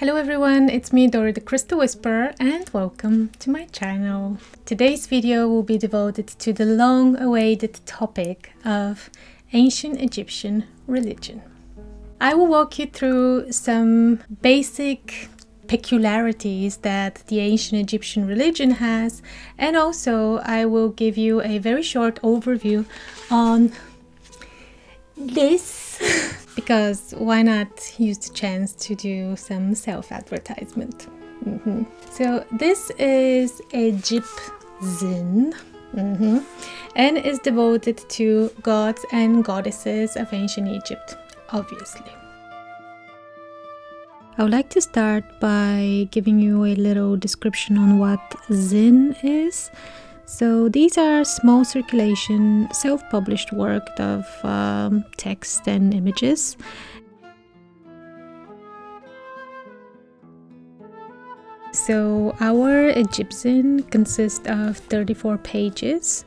Hello everyone, it's me Dora the Crystal Whisperer and welcome to my channel. Today's video will be devoted to the long-awaited topic of ancient Egyptian religion. I will walk you through some basic peculiarities that the ancient Egyptian religion has, and also I will give you a very short overview on this because why not use the chance to do some self-advertisement. So this is EgypZine and is devoted to gods and goddesses of ancient Egypt, obviously. I would like to start by giving you a little description on what zine is. So these are small circulation, self-published work of text and images. So our EgypZine consists of 34 pages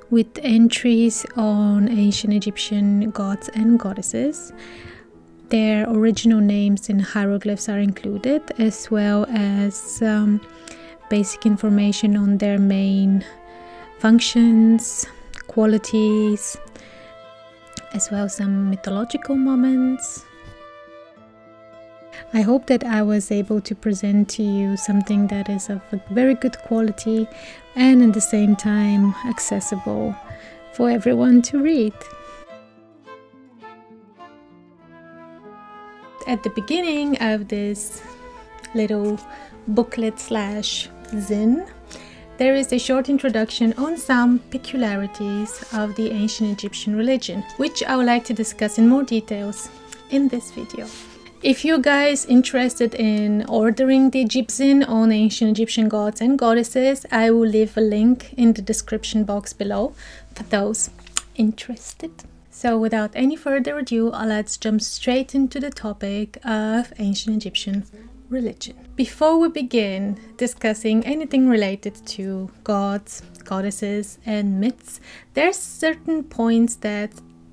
with entries on ancient Egyptian gods and goddesses. Their original names and hieroglyphs are included, as well as basic information on their main functions, qualities, as well as some mythological moments. I hope that I was able to present to you something that is of a very good quality and at the same time accessible for everyone to read. At the beginning of this little booklet slash zine, there is a short introduction on some peculiarities of the ancient Egyptian religion, which I would like to discuss in more details in this video. If you guys interested in ordering the EgypZine on ancient Egyptian gods and goddesses, I will leave a link in the description box below for those interested. So without any further ado, let's jump straight into the topic of ancient Egyptian religion. Before we begin discussing anything related to gods, goddesses and myths, there's certain points that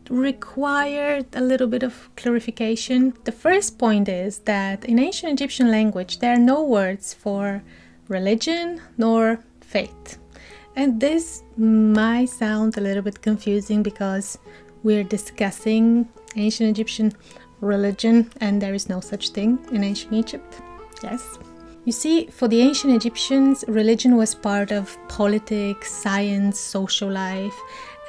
required a little bit of clarification. The first point is that in ancient Egyptian language there are no words for religion nor faith. And this might sound a little bit confusing because we're discussing ancient Egyptian religion and there is no such thing in ancient Egypt. Yes. You see, for the ancient Egyptians, religion was part of politics, science, social life,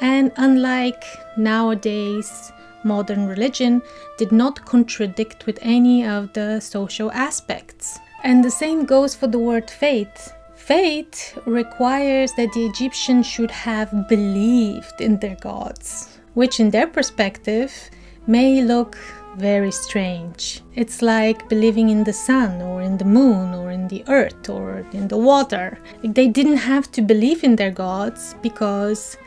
and unlike nowadays, modern religion did not contradict with any of the social aspects. And the same goes for the word faith. Faith requires that the Egyptians should have believed in their gods, which in their perspective may look very strange. It's like believing in the sun or in the moon or in the earth or in the water. They didn't have to believe in their gods because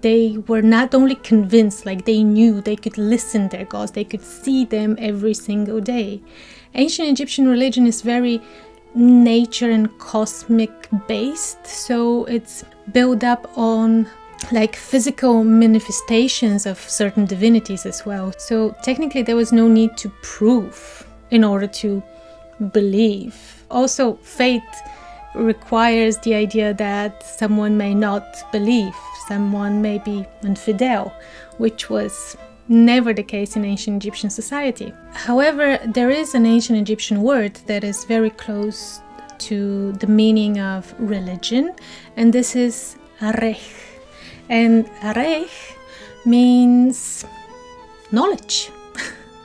they were not only convinced, like they knew they could listen to their gods, they could see them every single day. Ancient Egyptian religion is very nature and cosmic based, so it's built up on like physical manifestations of certain divinities as well. So technically there was no need to prove in order to believe. Also, faith requires the idea that someone may not believe, someone may be infidel, which was never the case in ancient Egyptian society. However, there is an ancient Egyptian word that is very close to the meaning of religion, and this is arech. And arech means knowledge.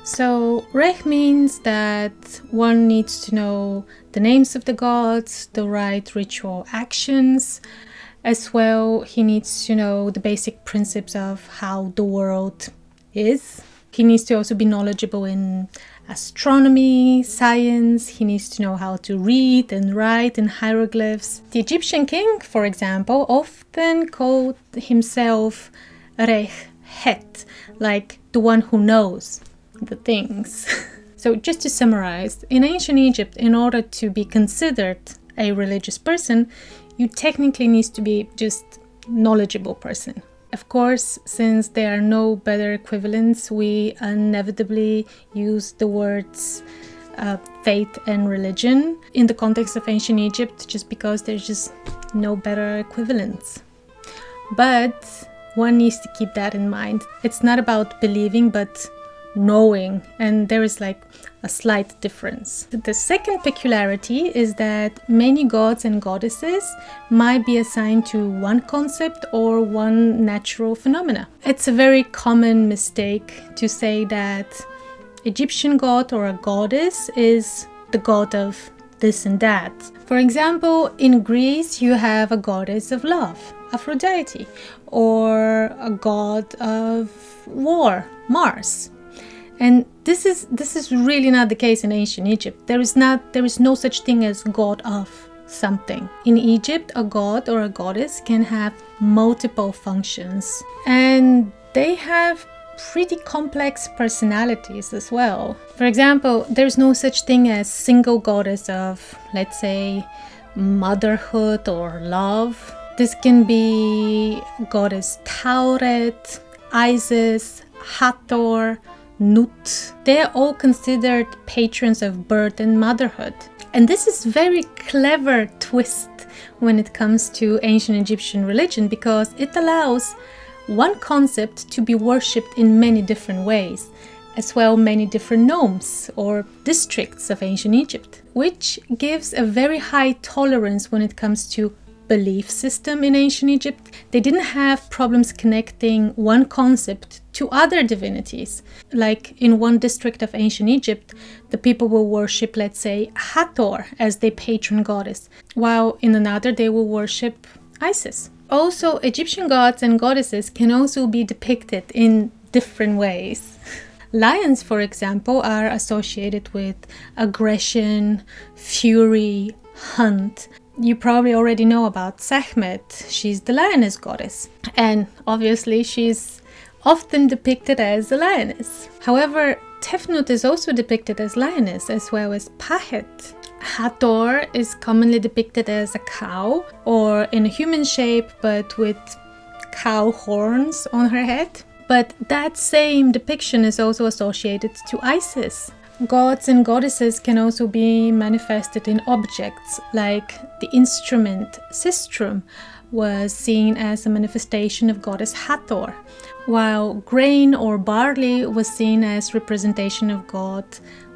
So rech means that one needs to know the names of the gods, the right ritual actions. As well, he needs to know the basic principles of how the world is. He needs to also be knowledgeable in astronomy, science. He needs to know how to read and write in hieroglyphs. The Egyptian king, for example, often called himself Rech Het, like the one who knows the things. So just to summarize, in ancient Egypt, in order to be considered a religious person, you technically need to be just knowledgeable person. Of course, since there are no better equivalents, we inevitably use the words faith and religion in the context of ancient Egypt, just because there's just no better equivalents. But one needs to keep that in mind. It's not about believing, but knowing, and there is like a slight difference. The second peculiarity is that many gods and goddesses might be assigned to one concept or one natural phenomena. It's a very common mistake to say that Egyptian god or a goddess is the god of this and that. For example, in Greece you have a goddess of love, Aphrodite, or a god of war, Mars. And this is really not the case in ancient Egypt. There is no such thing as god of something. In Egypt, a god or a goddess can have multiple functions, and they have pretty complex personalities as well. For example, there's no such thing as single goddess of, let's say, motherhood or love. This can be goddess Tauret, Isis, Hathor, Nut. They are all considered patrons of birth and motherhood. And this is very clever twist when it comes to ancient Egyptian religion, because it allows one concept to be worshipped in many different ways, as well many different nomes or districts of ancient Egypt, which gives a very high tolerance when it comes to belief system in ancient Egypt. They didn't have problems connecting one concept to other divinities. Like in one district of ancient Egypt, the people will worship, let's say, Hathor as their patron goddess, while in another they will worship Isis. Also, Egyptian gods and goddesses can also be depicted in different ways. Lions, for example, are associated with aggression, fury, hunt. You probably already know about Sekhmet. She's the lioness goddess, and obviously she's often depicted as a lioness. However, Tefnut is also depicted as lioness, as well as Pahet. Hathor is commonly depicted as a cow, or in a human shape but with cow horns on her head. But that same depiction is also associated to Isis. Gods and goddesses can also be manifested in objects, like the instrument sistrum was seen as a manifestation of goddess Hathor, while grain or barley was seen as representation of god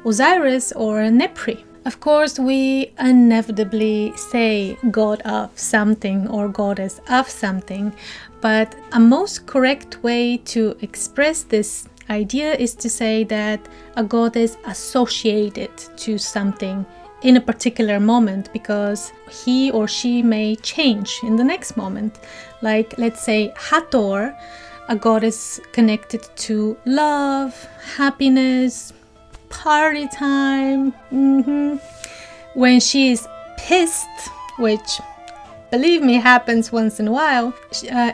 Osiris or Nepri. Of course, we inevitably say god of something or goddess of something, but a most correct way to express this idea is to say that a god is associated to something in a particular moment, because he or she may change in the next moment. Like, let's say Hathor, a goddess connected to love, happiness, party time. When she is pissed, which, believe me, happens once in a while,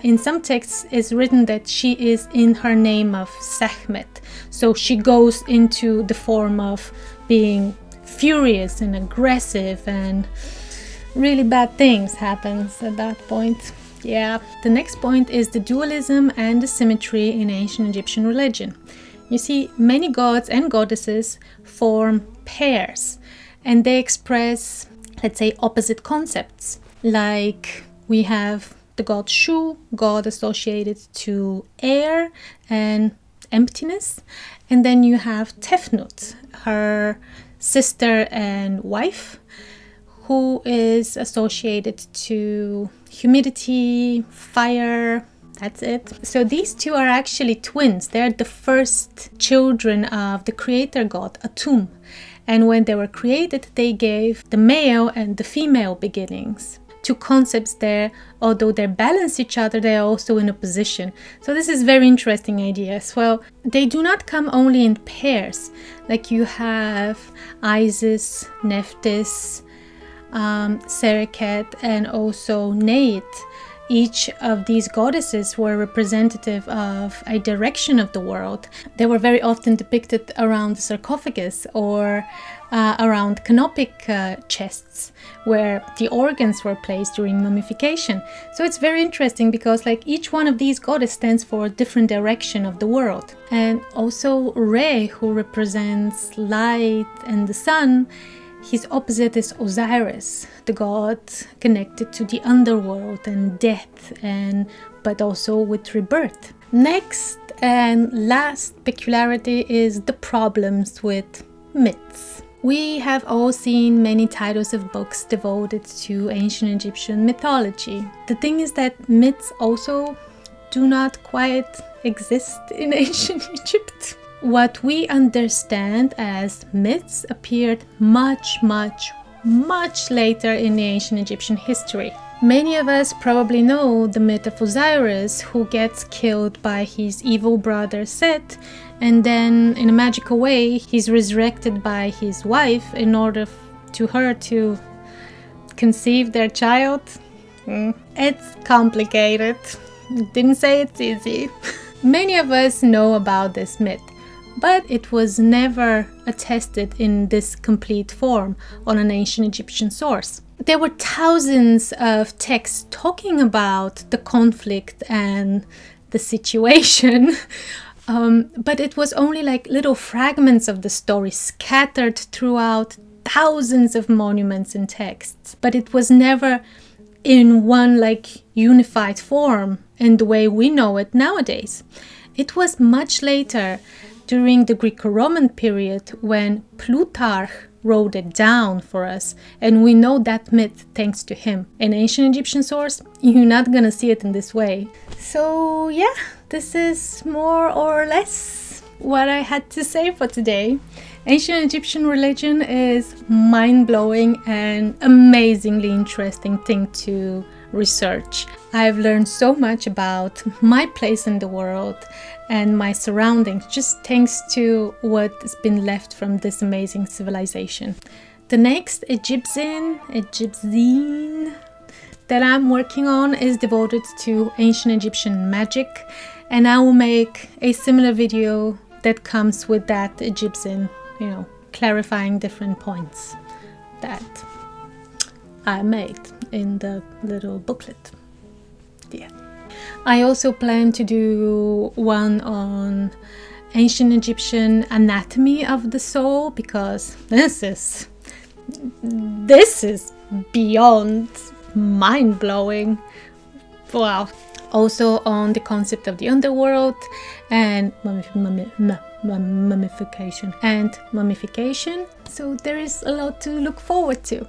in some texts it's written that she is in her name of Sekhmet. So she goes into the form of being furious and aggressive, and really bad things happens at that point. Yeah. The next point is the dualism and the symmetry in ancient Egyptian religion. You see, many gods and goddesses form pairs, and they express, let's say, opposite concepts. Like we have the god Shu, god associated to air and emptiness, and then you have Tefnut, her sister and wife, who is associated to humidity, fire. That's it. So these two are actually twins. They're the first children of the creator god Atum, and when they were created, they gave the male and the female beginnings. Two concepts there, although they balance each other, they are also in opposition. So this is very interesting idea as well. They do not come only in pairs. Like you have Isis, Nephthys, Sereket, and also Neit. Each of these goddesses were representative of a direction of the world. They were very often depicted around the sarcophagus or around canopic chests where the organs were placed during mummification. So it's very interesting because like each one of these goddesses stands for a different direction of the world. And also Re, who represents light and the sun, his opposite is Osiris, the god connected to the underworld and death, but also with rebirth. Next and last peculiarity is the problems with myths. We have all seen many titles of books devoted to ancient Egyptian mythology. The thing is that myths also do not quite exist in ancient Egypt. What we understand as myths appeared much later in the ancient Egyptian history. Many of us probably know the myth of Osiris, who gets killed by his evil brother Set, and then in a magical way he's resurrected by his wife in order to her to conceive their child. It's complicated. Didn't say it's easy. Many of us know about this myth, but it was never attested in this complete form on an ancient Egyptian source. There were thousands of texts talking about the conflict and the situation, but it was only like little fragments of the story scattered throughout thousands of monuments and texts. But it was never in one like unified form in the way we know it nowadays. It was much later, during the Greco-Roman period, when Plutarch wrote it down for us, and we know that myth thanks to him. In ancient Egyptian source, you're not gonna see it in this way. So yeah, this is more or less what I had to say for today. Ancient Egyptian religion is mind-blowing and amazingly interesting thing to research. I've learned so much about my place in the world and my surroundings just thanks to what has been left from this amazing civilization. The next EgypZine that I'm working on is devoted to ancient Egyptian magic, and I will make a similar video that comes with that EgypZine, clarifying different points that I made in the little booklet. Yeah. I also plan to do one on ancient Egyptian anatomy of the soul, because this is beyond mind-blowing. Wow. Also on the concept of the underworld and mummification. So there is a lot to look forward to.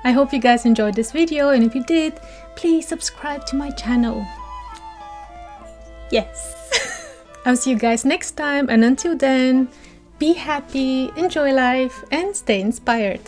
I hope you guys enjoyed this video, and if you did, please subscribe to my channel. Yes. I'll see you guys next time, and until then, be happy, enjoy life, and stay inspired.